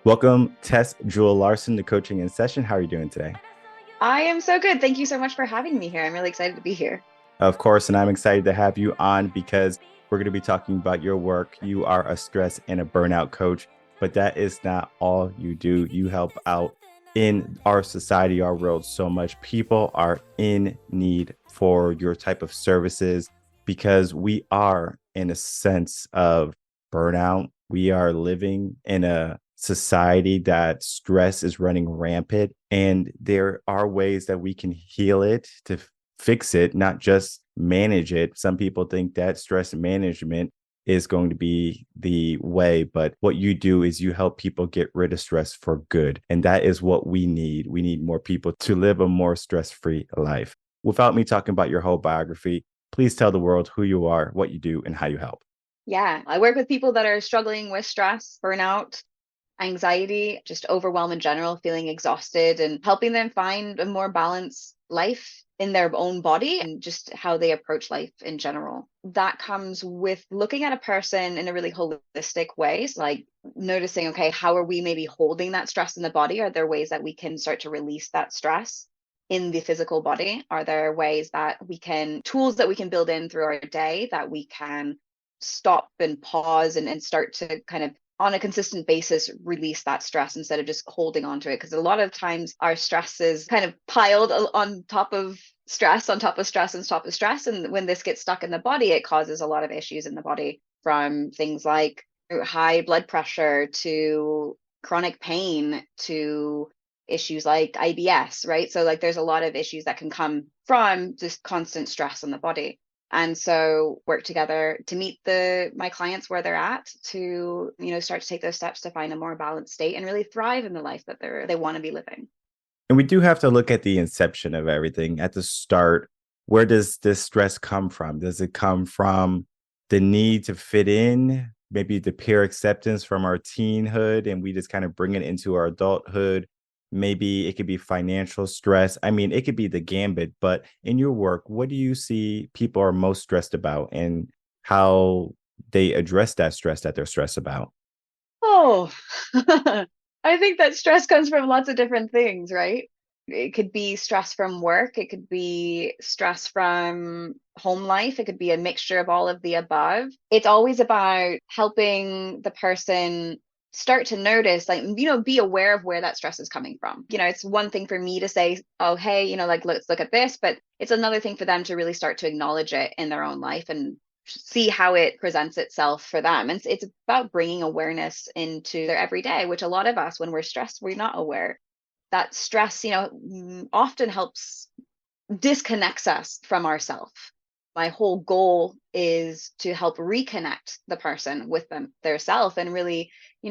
Welcome, Tess Jewell-Larsen, to Coaching in Session. How are you doing today? I am so good. Thank you so much for having me here. I'm really excited to be here. Of course, and I'm excited to have you on because we're going to be talking about your work. You are a stress and a burnout coach, but that is not all you do. You help out in our society, our world so much. People are in need for your type of services because we are in a sense of burnout. We are living in a society that stress is running rampant, and there are ways that we can heal it to fix it, not just manage it. Some people think that stress management is going to be the way, but what you do is you help people get rid of stress for good. And that is what we need. We need more people to live a more stress free life. Without me talking about your whole biography, please tell the world who you are, what you do, and how you help. Yeah, I work with people that are struggling with stress, burnout, anxiety, just overwhelm in general, feeling exhausted, and helping them find a more balanced life in their own body and just how they approach life in general. That comes with looking at a person in a really holistic way, so like noticing, okay, how are we maybe holding that stress in the body? Are there ways that we can start to release that stress in the physical body? Are there ways that we can, tools that we can build in through our day that we can stop and pause and start to kind of on a consistent basis release that stress instead of just holding on to it, because a lot of times our stress is kind of piled on top of stress on top of stress on top of stress, and when this gets stuck in the body it causes a lot of issues in the body, from things like high blood pressure to chronic pain to issues like IBS, right? So like there's a lot of issues that can come from just constant stress on the body. And so work together to meet the my clients where they're at, to start to take those steps to find a more balanced state and really thrive in the life that they want to be living. And we do have to look at the inception of everything at the start. Where does this stress come from? Does it come from the need to fit in, maybe the peer acceptance from our teenhood, and we just kind of bring it into our adulthood? Maybe it could be financial stress. I mean, it could be the gambit, but in your work, what do you see people are most stressed about and how they address that stress that they're stressed about? Oh, I think that stress comes from lots of different things, right? It could be stress from work, it could be stress from home life, it could be a mixture of all of the above. It's always about helping the person start to notice, like, be aware of where that stress is coming from. It's one thing for me to say, oh, hey, like, let's look at this, but it's another thing for them to really start to acknowledge it in their own life and see how it presents itself for them. And it's about bringing awareness into their everyday, which a lot of us, when we're stressed, we're not aware. That stress, often helps disconnects us from ourselves. My whole goal is to help reconnect the person with their self, and really,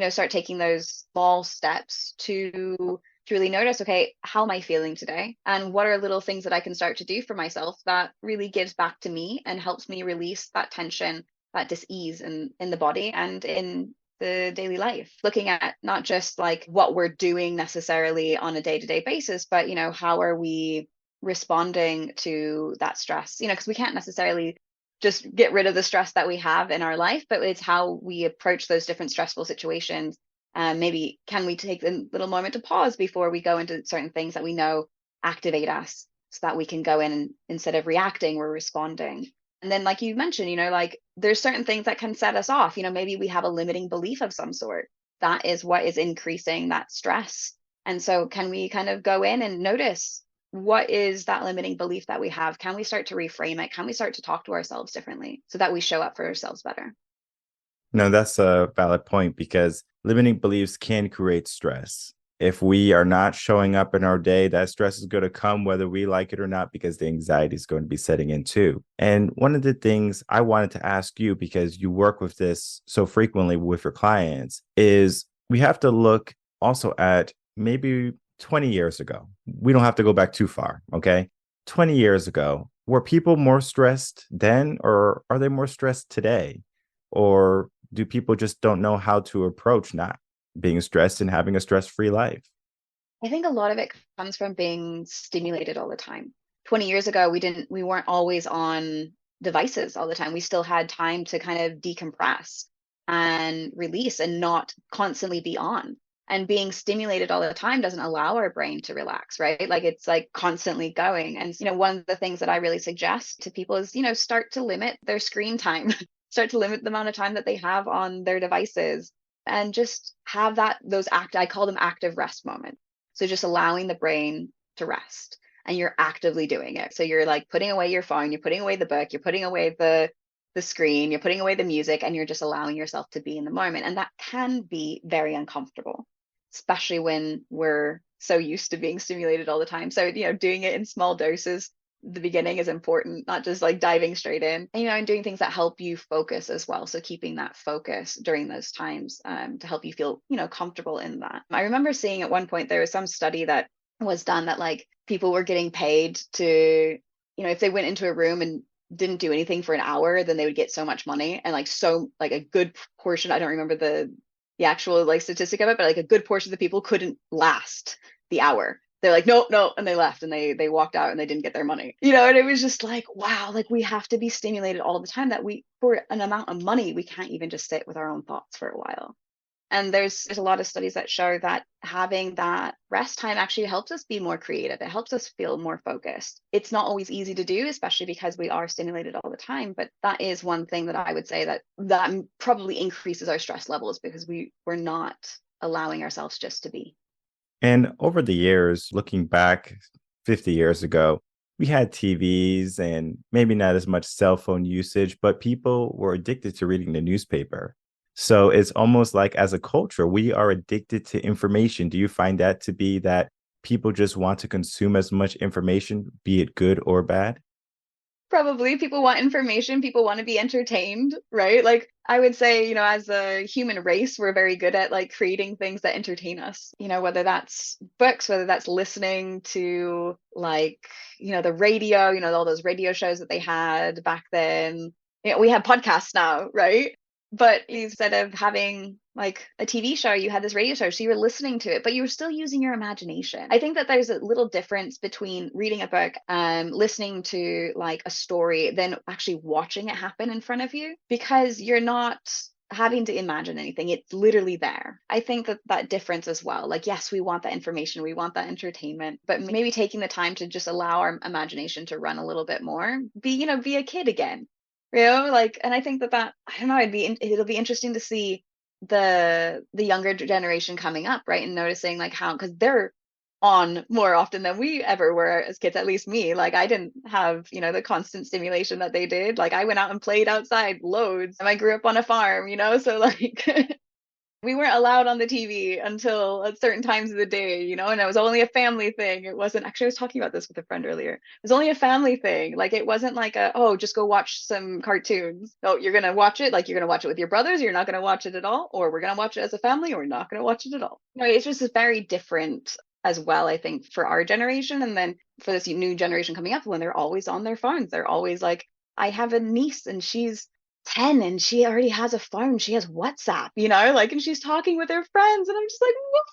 start taking those small steps to really notice, okay, how am I feeling today? And what are little things that I can start to do for myself that really gives back to me and helps me release that tension, that dis-ease in the body and in the daily life. Looking at not just like what we're doing necessarily on a day-to-day basis, but how are we responding to that stress, because we can't necessarily just get rid of the stress that we have in our life, but it's how we approach those different stressful situations. Maybe can we take a little moment to pause before we go into certain things that we know activate us, so that we can go in and instead of reacting, we're responding. And then, like you mentioned, like there's certain things that can set us off. Maybe we have a limiting belief of some sort that is what is increasing that stress. And so can we kind of go in and notice, what is that limiting belief that we have? Can we start to reframe it? Can we start to talk to ourselves differently so that we show up for ourselves better? No, that's a valid point because limiting beliefs can create stress. If we are not showing up in our day, that stress is going to come whether we like it or not, because the anxiety is going to be setting in too. And one of the things I wanted to ask you, because you work with this so frequently with your clients, is we have to look also at maybe 20 years ago. We don't have to go back too far. Okay. 20 years ago, were people more stressed then, or are they more stressed today? Or do people just don't know how to approach not being stressed and having a stress-free life? I think a lot of it comes from being stimulated all the time. 20 years ago, we weren't always on devices all the time. We still had time to kind of decompress and release and not constantly be on. And being stimulated all the time doesn't allow our brain to relax, right? Like it's like constantly going. And, one of the things that I really suggest to people is, start to limit their screen time, start to limit the amount of time that they have on their devices, and just have I call them active rest moments. So just allowing the brain to rest, and you're actively doing it. So you're like putting away your phone, you're putting away the book, you're putting away the screen, you're putting away the music, and you're just allowing yourself to be in the moment. And that can be very uncomfortable, especially when we're so used to being stimulated all the time. So, doing it in small doses, the beginning is important, not just like diving straight in, and doing things that help you focus as well. So keeping that focus during those times, to help you feel, comfortable in that. I remember seeing at one point, there was some study that was done that like people were getting paid to, if they went into a room and didn't do anything for an hour, then they would get so much money. And like a good portion, I don't remember the actual like statistic of it, but like a good portion of the people couldn't last the hour. They're like, no, no, and they left, and they walked out, and they didn't get their money. And it was just like, wow, like we have to be stimulated all the time, that for an amount of money, we can't even just sit with our own thoughts for a while. And there's a lot of studies that show that having that rest time actually helps us be more creative. It helps us feel more focused. It's not always easy to do, especially because we are stimulated all the time. But that is one thing that I would say that probably increases our stress levels, because we're not allowing ourselves just to be. And over the years, looking back 50 years ago, we had TVs and maybe not as much cell phone usage, but people were addicted to reading the newspaper. So it's almost like as a culture, we are addicted to information. Do you find that to be that people just want to consume as much information, be it good or bad? Probably people want information, people want to be entertained, right? Like I would say, as a human race, we're very good at like creating things that entertain us, whether that's books, whether that's listening to like, the radio, all those radio shows that they had back then. We have podcasts now, right? But instead of having like a TV show, you had this radio show. So you were listening to it, but you were still using your imagination. I think that there's a little difference between reading a book and listening to like a story than actually watching it happen in front of you, because you're not having to imagine anything. It's literally there. I think that difference as well. Like, yes, we want that information, we want that entertainment, but maybe taking the time to just allow our imagination to run a little bit more, be a kid again. Like, and I think that I don't know, it'll be interesting to see the younger generation coming up, right? And noticing like how, because they're on more often than we ever were as kids, at least me. Like I didn't have, the constant stimulation that they did. Like I went out and played outside loads, and I grew up on a farm, so like we weren't allowed on the TV until at certain times of the day, and it was only a family thing. It wasn't actually, I was talking about this with a friend earlier. It was only a family thing. Like it wasn't like oh, just go watch some cartoons. No, you're going to watch it. Like you're going to watch it with your brothers. You're not going to watch it at all. Or we're going to watch it as a family, or we're not going to watch it at all. It's just very different as well, I think, for our generation. And then for this new generation coming up, when they're always on their phones, they're always like, I have a niece and she's 10 and she already has a phone, she has WhatsApp, like, and she's talking with her friends, and I'm just like, what?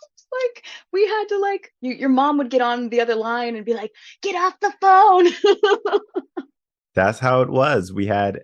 Like we had to like your mom would get on the other line and be like, get off the phone. That's how it was. We had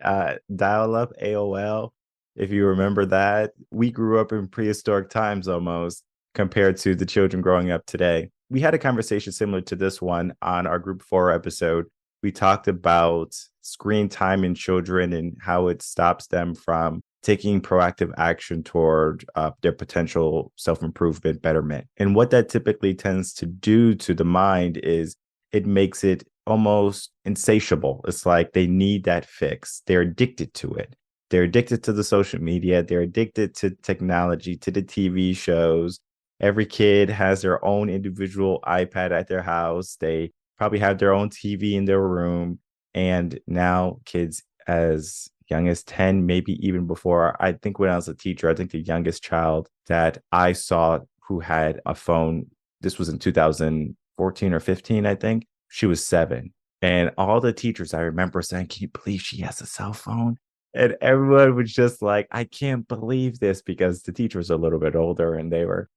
dial-up AOL, if you remember that. We grew up in prehistoric times almost compared to the children growing up today. We had a conversation similar to this one on our Group 4 episode. We talked about screen time in children and how it stops them from taking proactive action toward their potential self-improvement, betterment. And what that typically tends to do to the mind is it makes it almost insatiable. It's like they need that fix. They're addicted to it. They're addicted to the social media. They're addicted to technology, to the TV shows. Every kid has their own individual iPad at their house. They probably have their own TV in their room. And now kids as young as 10, maybe even before. I think when I was a teacher, I think the youngest child that I saw who had a phone, this was in 2014 or 15, I think, she was 7. And all the teachers I remember saying, can you believe she has a cell phone? And everyone was just like, I can't believe this, because the teacher was a little bit older and they were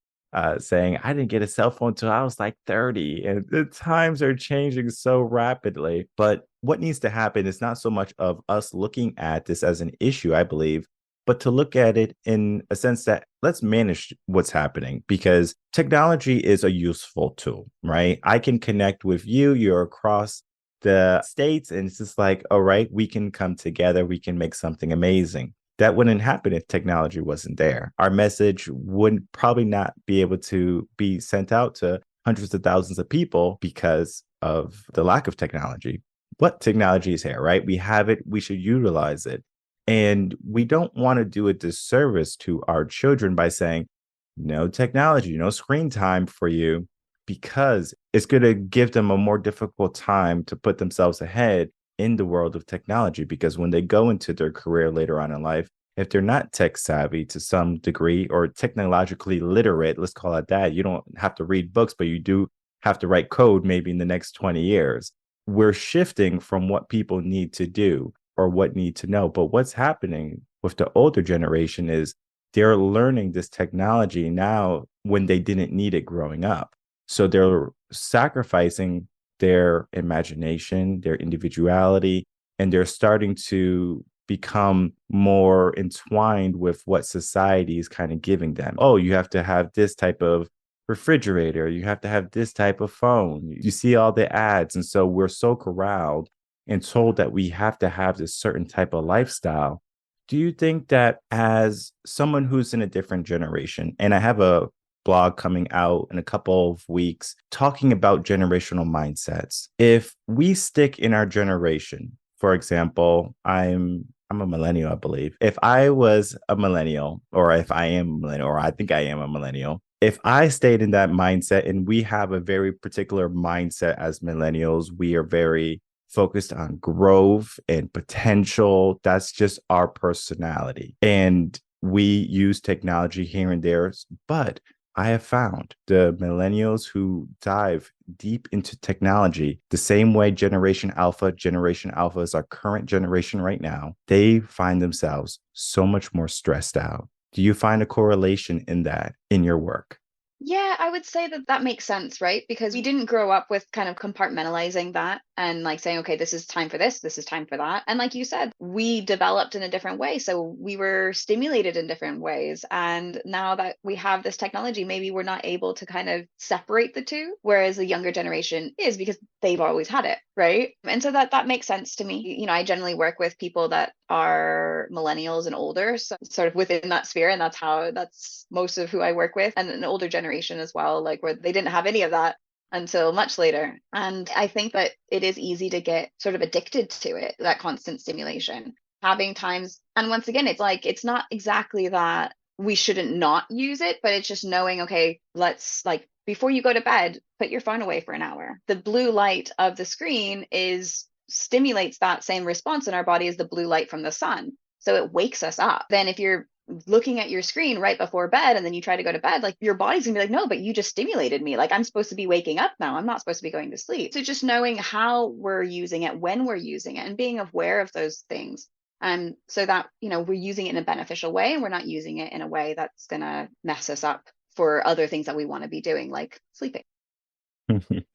saying, I didn't get a cell phone till I was like 30. And the times are changing so rapidly. But what needs to happen is not so much of us looking at this as an issue, I believe, but to look at it in a sense that let's manage what's happening, because technology is a useful tool, right? I can connect with you, you're across the states, and it's just like, all right, we can come together, we can make something amazing. That wouldn't happen if technology wasn't there. Our message would probably not be able to be sent out to hundreds of thousands of people because of the lack of technology. But technology is here, right? We have it, we should utilize it. And we don't want to do a disservice to our children by saying, no technology, no screen time for you, because it's going to give them a more difficult time to put themselves ahead in the world of technology. Because when they go into their career later on in life, if they're not tech savvy to some degree or technologically literate, let's call it that, you don't have to read books, but you do have to write code maybe in the next 20 years. We're shifting from what people need to do or what need to know. But what's happening with the older generation is they're learning this technology now when they didn't need it growing up. So they're sacrificing their imagination, their individuality, and they're starting to become more entwined with what society is kind of giving them. Oh, you have to have this type of refrigerator, you have to have this type of phone. You see all the ads. And so we're so corralled and told that we have to have this certain type of lifestyle. Do you think that as someone who's in a different generation, and I have a blog coming out in a couple of weeks talking about generational mindsets, if we stick in our generation, for example, I'm a millennial, I believe. If I was a millennial, or if I am a millennial, or I think I am a millennial, if I stayed in that mindset, and we have a very particular mindset as millennials, we are very focused on growth and potential. That's just our personality. And we use technology here and there. But I have found the millennials who dive deep into technology, the same way Generation Alpha is our current generation right now, they find themselves so much more stressed out. Do you find a correlation in that in your work? Yeah, I would say that that makes sense, right? Because we didn't grow up with kind of compartmentalizing that and like saying, okay, this is time for this is time for that. And like you said, we developed in a different way. So we were stimulated in different ways. And now that we have this technology, maybe we're not able to kind of separate the two, whereas the younger generation is because they've always had it, right? And so that makes sense to me. You know, I generally work with people that are millennials and older, so sort of within that sphere, and that's most of who I work with, and an older generation as well, like where they didn't have any of that until much later. And I think that it is easy to get sort of addicted to it, that constant stimulation, having times. And once again, it's like, it's not exactly that we shouldn't not use it, but it's just knowing, okay, let's like, before you go to bed, put your phone away for an hour. The blue light of the screen is stimulates that same response in our body as the blue light from the sun. So it wakes us up. Then if you're looking at your screen right before bed and then you try to go to bed, like your body's gonna be like, no, but you just stimulated me. Like I'm supposed to be waking up now. I'm not supposed to be going to sleep. So just knowing how we're using it, when we're using it, and being aware of those things. So that, you know, we're using it in a beneficial way and we're not using it in a way that's gonna mess us up for other things that we want to be doing, like sleeping.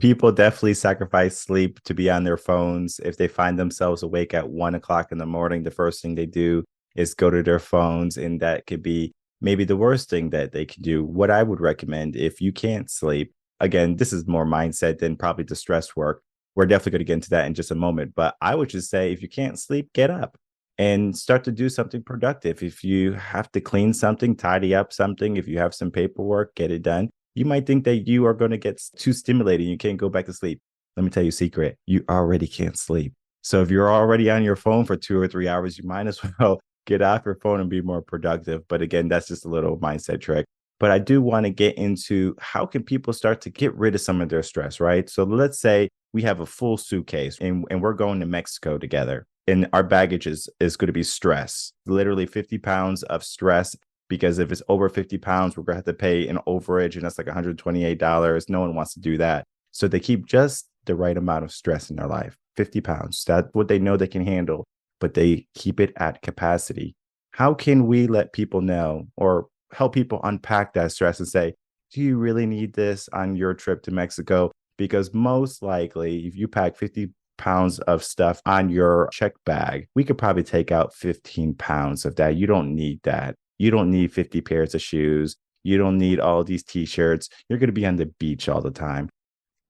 People definitely sacrifice sleep to be on their phones. If they find themselves awake at 1 o'clock in the morning, the first thing they do is go to their phones. And that could be maybe the worst thing that they can do. What I would recommend, if you can't sleep, again, this is more mindset than probably the stress work. We're definitely going to get into that in just a moment. But I would just say, if you can't sleep, get up and start to do something productive. If you have to clean something, tidy up something, if you have some paperwork, get it done. You might think that you are going to get too stimulated. You can't go back to sleep. Let me tell you a secret. You already can't sleep. So if you're already on your phone for 2 or 3 hours, you might as well get off your phone and be more productive. But again, that's just a little mindset trick. But I do want to get into how can people start to get rid of some of their stress, right? So let's say we have a full suitcase and we're going to Mexico together. And our baggage is going to be stress, literally 50 pounds of stress. Because if it's over 50 pounds, we're going to have to pay an overage, and that's like $128. No one wants to do that. So they keep just the right amount of stress in their life, 50 pounds. That's what they know they can handle, but they keep it at capacity. How can we let people know or help people unpack that stress and say, do you really need this on your trip to Mexico? Because most likely, if you pack 50 pounds of stuff on your check bag, we could probably take out 15 pounds of that. You don't need that. You don't need 50 pairs of shoes. You don't need all these t-shirts. You're going to be on the beach all the time.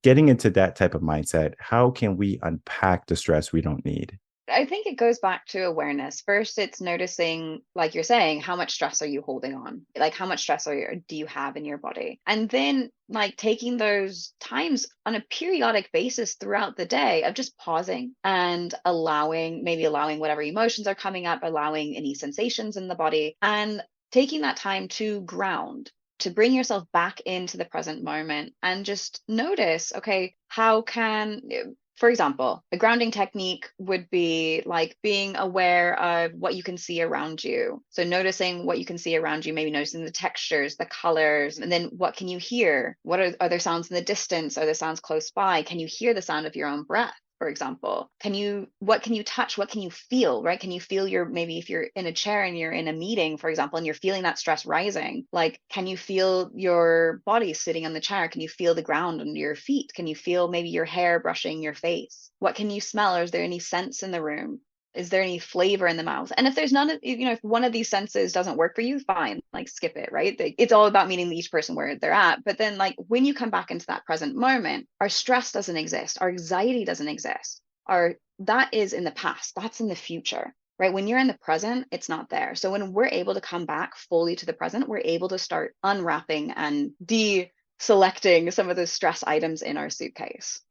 Getting into that type of mindset, how can we unpack the stress we don't need? I think it goes back to awareness. First, it's noticing, like you're saying, how much stress are you holding on? Like, how much stress do you have in your body? And then, like, taking those times on a periodic basis throughout the day of just pausing and maybe allowing whatever emotions are coming up, allowing any sensations in the body, and taking that time to ground, to bring yourself back into the present moment and just notice, okay, for example, a grounding technique would be like being aware of what you can see around you. So noticing what you can see around you, maybe noticing the textures, the colors, and then what can you hear? Are there sounds in the distance? Are there sounds close by? Can you hear the sound of your own breath? For example, what can you touch? What can you feel, right? Can you feel maybe if you're in a chair and you're in a meeting, for example, and you're feeling that stress rising, like, can you feel your body sitting on the chair? Can you feel the ground under your feet? Can you feel maybe your hair brushing your face? What can you smell? Or is there any scents in the room? Is there any flavor in the mouth? And if there's none of, if one of these senses doesn't work for you, fine, like skip it, right? It's all about meeting each person where they're at. But then, like, when you come back into that present moment, our stress doesn't exist, our anxiety doesn't exist. That is in the past, that's in the future, right? When you're in the present, it's not there. So when we're able to come back fully to the present, we're able to start unwrapping and deselecting some of the stress items in our suitcase.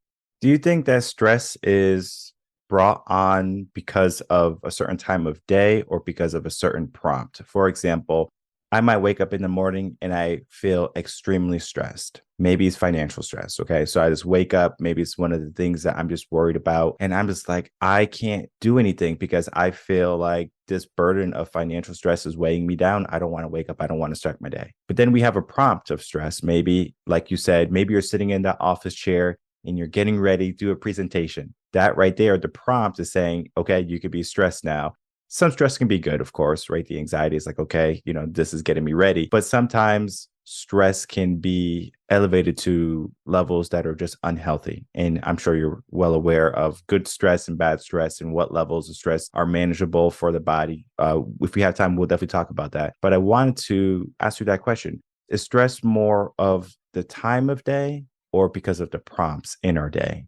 Do you think that stress is brought on because of a certain time of day or because of a certain prompt? For example, I might wake up in the morning and I feel extremely stressed. Maybe it's financial stress. Okay. So I just wake up. Maybe it's one of the things that I'm just worried about. And I'm just like, I can't do anything because I feel like this burden of financial stress is weighing me down. I don't want to wake up. I don't want to start my day. But then we have a prompt of stress. Maybe, like you said, maybe you're sitting in the office chair and you're getting ready to do a presentation. That right there, the prompt is saying, okay, you could be stressed now. Some stress can be good, of course, right? The anxiety is like, okay, this is getting me ready. But sometimes stress can be elevated to levels that are just unhealthy. And I'm sure you're well aware of good stress and bad stress and what levels of stress are manageable for the body. If we have time, we'll definitely talk about that. But I wanted to ask you that question. Is stress more of the time of day or because of the prompts in our day?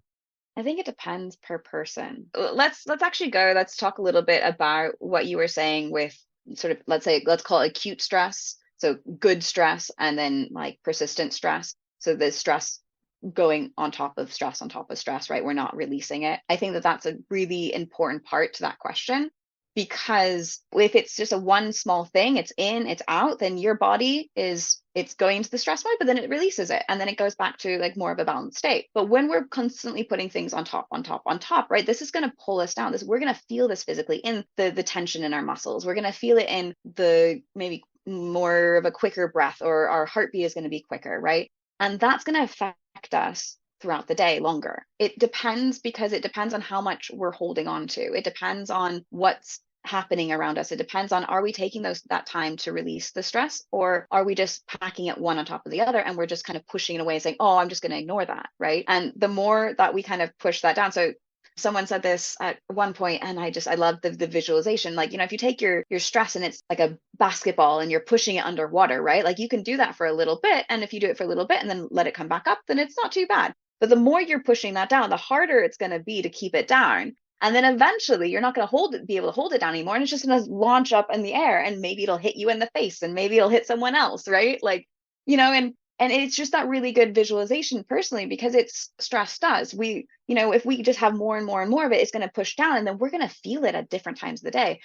I think it depends per person. Let's talk a little bit about what you were saying with sort of, let's call it acute stress. So good stress and then like persistent stress. So the stress going on top of stress on top of stress, right? We're not releasing it. I think that that's a really important part to that question, because if it's just a one small thing, it's in, it's out, then your body it's going into the stress mode, but then it releases it. And then it goes back to like more of a balanced state. But when we're constantly putting things on top, on top, on top, right? This is going to pull us down. We're going to feel this physically in the tension in our muscles. We're going to feel it in the maybe more of a quicker breath, or our heartbeat is going to be quicker, right? And that's going to affect us throughout the day longer. It depends, because it depends on how much we're holding on to. It depends on what's happening around us. It depends on, are we taking that time to release the stress, or are we just packing it one on top of the other and we're just kind of pushing it away, saying, oh, I'm just going to ignore that, right? And the more that we kind of push that down. So someone said this at one point, and I love the visualization. Like, if you take your stress and it's like a basketball and you're pushing it underwater, right? Like, you can do that for a little bit. And if you do it for a little bit and then let it come back up, then it's not too bad. But the more you're pushing that down, the harder it's going to be to keep it down. And then eventually you're not going to be able to hold it down anymore. And it's just going to launch up in the air, and maybe it'll hit you in the face, and maybe it'll hit someone else, right? Like, and it's just that really good visualization personally, because it's stress does. If we just have more and more and more of it, it's going to push down, and then we're going to feel it at different times of the day.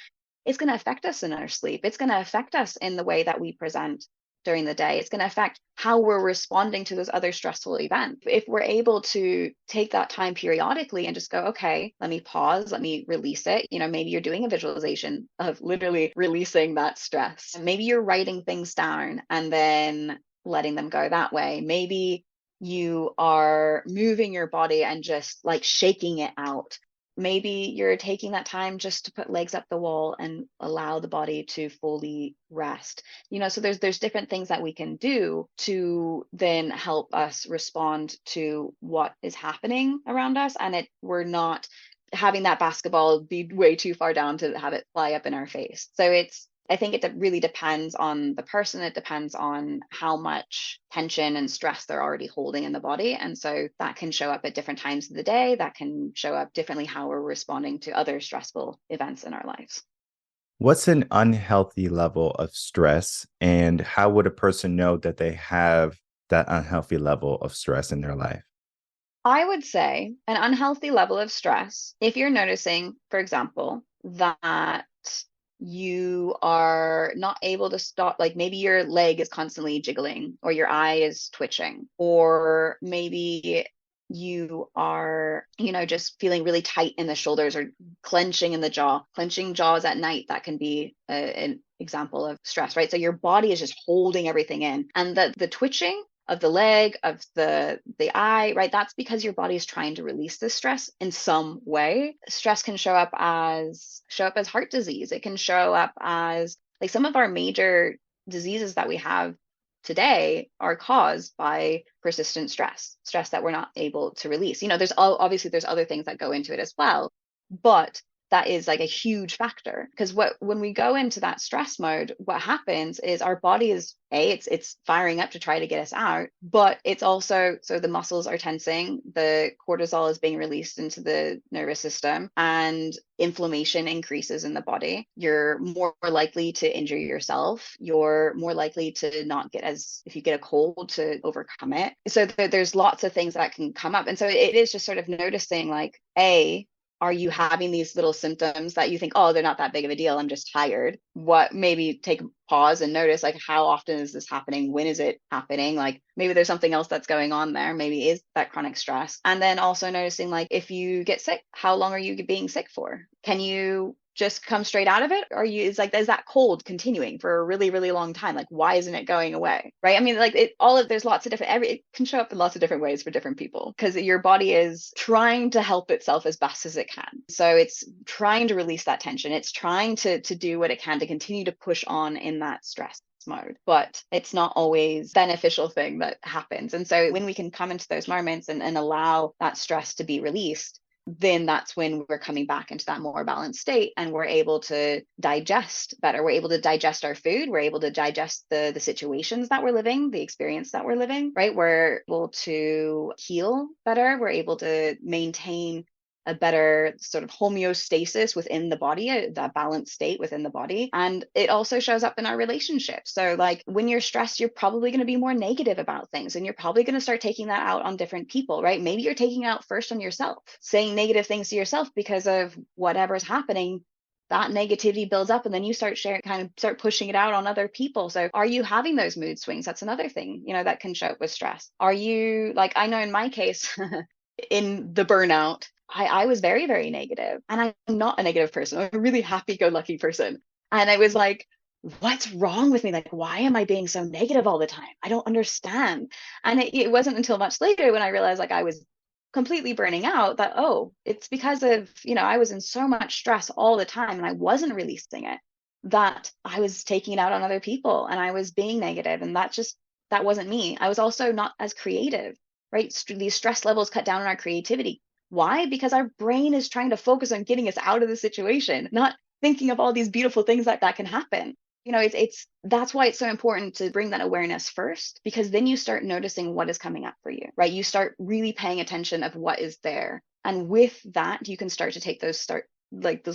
It's going to affect us in our sleep. It's going to affect us in the way that we present during the day. It's going to affect how we're responding to those other stressful events. If we're able to take that time periodically and just go, okay, let me pause, let me release it. Maybe you're doing a visualization of literally releasing that stress. Maybe you're writing things down and then letting them go that way. Maybe you are moving your body and just like shaking it out, maybe you're taking that time just to put legs up the wall and allow the body to fully rest. So there's different things that we can do to then help us respond to what is happening around us, and we're not having that basketball be way too far down to have it fly up in our face. So I think it really depends on the person. It depends on how much tension and stress they're already holding in the body. And so that can show up at different times of the day. That can show up differently how we're responding to other stressful events in our lives. What's an unhealthy level of stress, and how would a person know that they have that unhealthy level of stress in their life? I would say an unhealthy level of stress, if you're noticing, for example, that you are not able to stop, like maybe your leg is constantly jiggling or your eye is twitching, or maybe you are, just feeling really tight in the shoulders or clenching in the jaw. Clenching jaws at night, that can be an example of stress, right? So your body is just holding everything in, and the twitching of the leg, of the eye, right? That's because your body is trying to release this stress in some way. Stress can show up as heart disease. It can show up as, like, some of our major diseases that we have today are caused by persistent stress that we're not able to release. Obviously there's other things that go into it as well, but that is like a huge factor, because when we go into that stress mode, what happens is our body is it's firing up to try to get us out, but it's also, so the muscles are tensing, the cortisol is being released into the nervous system, and inflammation increases in the body. You're more likely to injure yourself. You're more likely to not get, as if you get a cold, to overcome it. So there's lots of things that can come up, and so it is just sort of noticing, like, are you having these little symptoms that you think, oh, they're not that big of a deal, I'm just tired? What, maybe take a pause and notice, like, how often is this happening? When is it happening? Like, maybe there's something else that's going on there. Maybe is that chronic stress. And then also noticing, like, if you get sick, how long are you being sick for? Can you just come straight out of it? Or is that cold continuing for a really, really long time? Like, why isn't it going away? Right? I mean, like, there's lots of different, it can show up in lots of different ways for different people, because your body is trying to help itself as best as it can. So it's trying to release that tension. It's trying to do what it can to continue to push on in that stress mode, but it's not always beneficial thing that happens. And so when we can come into those moments and allow that stress to be released, then that's when we're coming back into that more balanced state, and we're able to digest better. We're able to digest our food. We're able to digest the situations that we're living, the experience that we're living, right? We're able to heal better. We're able to maintain a better sort of homeostasis within the body, that balanced state within the body. And it also shows up in our relationships. So, like, when you're stressed, you're probably going to be more negative about things, and you're probably going to start taking that out on different people, right? Maybe you're taking it out first on yourself, saying negative things to yourself because of whatever's happening. That negativity builds up, and then you start pushing it out on other people. So are you having those mood swings? That's another thing, that can show up with stress. Are you, like, I know in my case, in the burnout, I was very, very negative, and I'm not a negative person. I'm a really happy-go-lucky person. And I was like, what's wrong with me? Like, why am I being so negative all the time? I don't understand. And it wasn't until much later when I realized, like, I was completely burning out, that, oh, it's because of, I was in so much stress all the time and I wasn't releasing it, that I was taking it out on other people and I was being negative. And that wasn't me. I was also not as creative, right? These stress levels cut down on our creativity. Why? Because our brain is trying to focus on getting us out of the situation, not thinking of all these beautiful things that can happen. That's why it's so important to bring that awareness first, because then you start noticing what is coming up for you, right? You start really paying attention of what is there. And with that, you can start to take those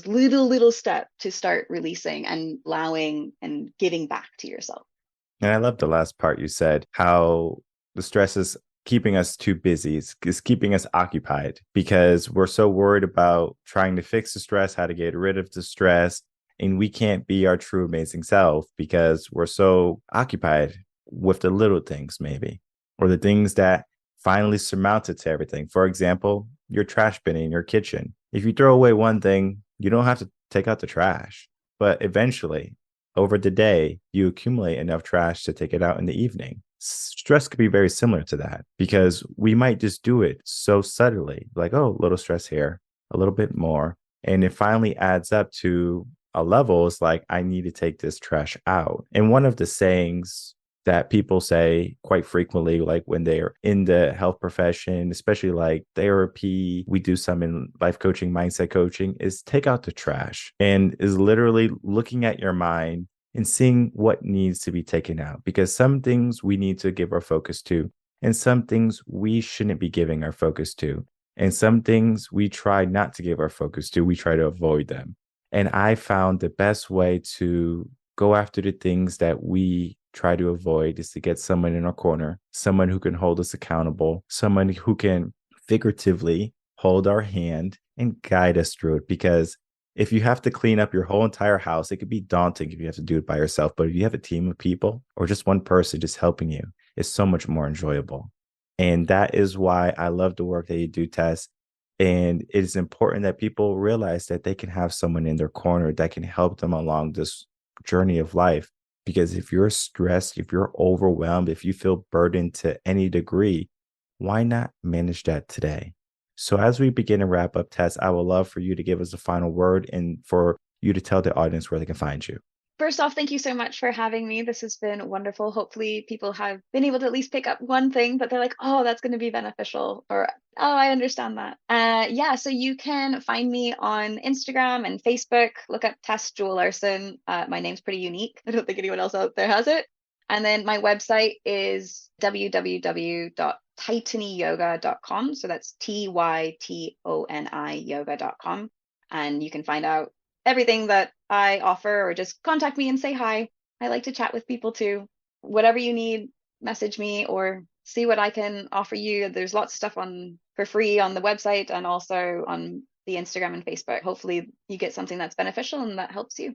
little steps to start releasing and allowing and giving back to yourself. And I love the last part you said, how the stress is keeping us too busy, is keeping us occupied, because we're so worried about trying to fix the stress, how to get rid of the stress. And we can't be our true amazing self because we're so occupied with the little things, maybe, or the things that finally surmounted to everything. For example, your trash bin in your kitchen. If you throw away one thing, you don't have to take out the trash, but eventually over the day, you accumulate enough trash to take it out in the evening. Stress could be very similar to that, because we might just do it so subtly, like, oh, little stress here, a little bit more. And it finally adds up to a level. It's like, I need to take this trash out. And one of the sayings that people say quite frequently, like when they're in the health profession, especially like therapy, we do some in life coaching, mindset coaching, is take out the trash, and is literally looking at your mind and seeing what needs to be taken out. Because some things we need to give our focus to, and some things we shouldn't be giving our focus to. And some things we try not to give our focus to, we try to avoid them. And I found the best way to go after the things that we try to avoid is to get someone in our corner, someone who can hold us accountable, someone who can figuratively hold our hand and guide us through it. Because if you have to clean up your whole entire house, it could be daunting if you have to do it by yourself. But if you have a team of people or just one person just helping you, it's so much more enjoyable. And that is why I love the work that you do, Tess. And it is important that people realize that they can have someone in their corner that can help them along this journey of life. Because if you're stressed, if you're overwhelmed, if you feel burdened to any degree, why not manage that today? So as we begin to wrap up, Tess, I would love for you to give us a final word and for you to tell the audience where they can find you. First off, thank you so much for having me. This has been wonderful. Hopefully, people have been able to at least pick up one thing, but they're like, oh, that's going to be beneficial, or oh, I understand that. Yeah, so you can find me on Instagram and Facebook. Look up Tess Jewell-Larsen. My name's pretty unique. I don't think anyone else out there has it. And then my website is www.tytonyyoga.com. So that's TYTONI yoga.com. And you can find out everything that I offer, or just contact me and say hi. I like to chat with people too. Whatever you need, message me or see what I can offer you. There's lots of stuff on for free on the website and also on the Instagram and Facebook. Hopefully you get something that's beneficial and that helps you.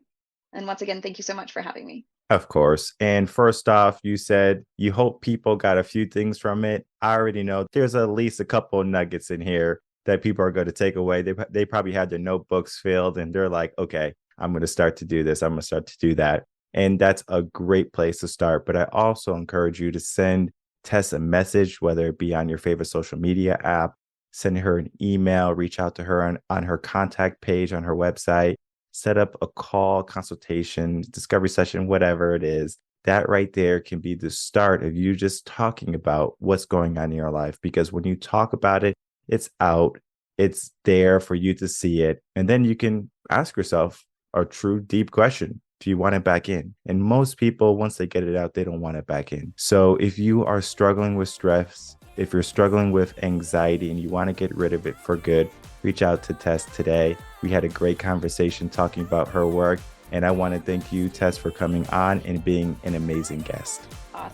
And once again, thank you so much for having me. Of course. And first off, you said you hope people got a few things from it. I already know there's at least a couple of nuggets in here that people are going to take away. They probably had their notebooks filled and they're like, okay, I'm going to start to do this. I'm going to start to do that. And that's a great place to start. But I also encourage you to send Tess a message, whether it be on your favorite social media app, send her an email, reach out to her on her contact page on her website, set up a call, consultation, discovery session, whatever it is. That right there can be the start of you just talking about what's going on in your life. Because when you talk about it, it's out, it's there for you to see it. And then you can ask yourself a true deep question. Do you want it back in? And most people, once they get it out, they don't want it back in. So if you are struggling with stress, if you're struggling with anxiety and you want to get rid of it for good, reach out to Tess today. We had a great conversation talking about her work. And I want to thank you, Tess, for coming on and being an amazing guest.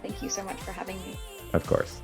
Thank you so much for having me. Of course.